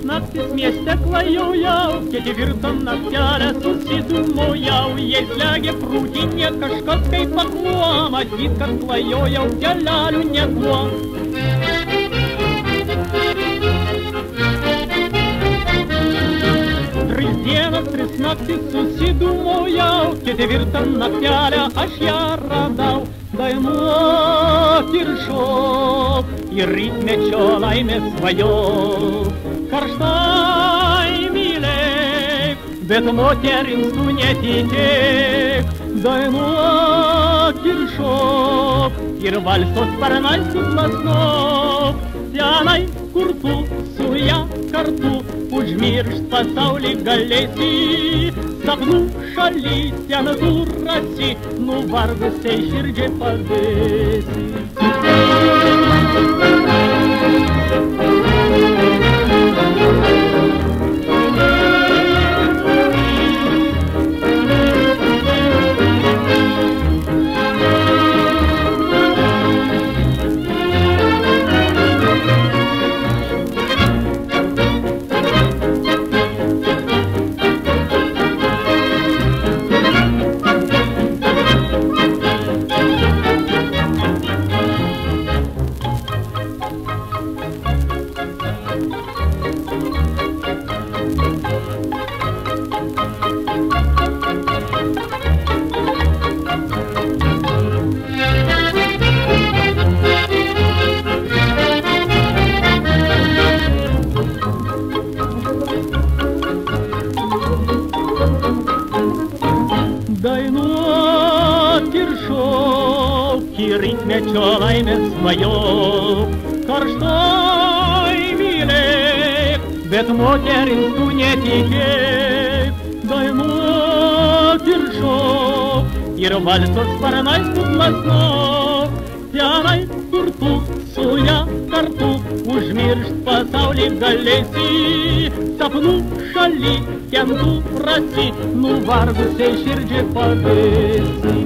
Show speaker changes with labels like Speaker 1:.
Speaker 1: Naktis mieste klajojau, ketvirtam naktelę susidūmojau, jais legė prūdinė kažkas kaip akmuo, matyt, kad klajojau kelelių nebuvo. Tris dienas, tris naktis susidūmojau, ketvirtam naktelę aš ją radau. Dainuok ir šok, ir rytmečio laimės svajok. Karštai mylėk, bet moterims tu netikėk. Dainuok ir šok, ir valso sparnais suplasnok. Tenai, kur tu su ja kartu užmiršt pasaulį galėsi. Sapnų šaly ten tu rasi, nuvargusiai širdžiai padėsi. Dainuok ir šok, ir rytmečio laimės svajok. Karštai mylėk, bet moterims tu netikėk. Dainuok ir šok, ir valso sparnais suplasnok. Tenai, kur tu su ja kartu užmiršt pasaulį galėsi. Sapnų šaly ten tu rasi, nuvargusiai širdžiai padėsi.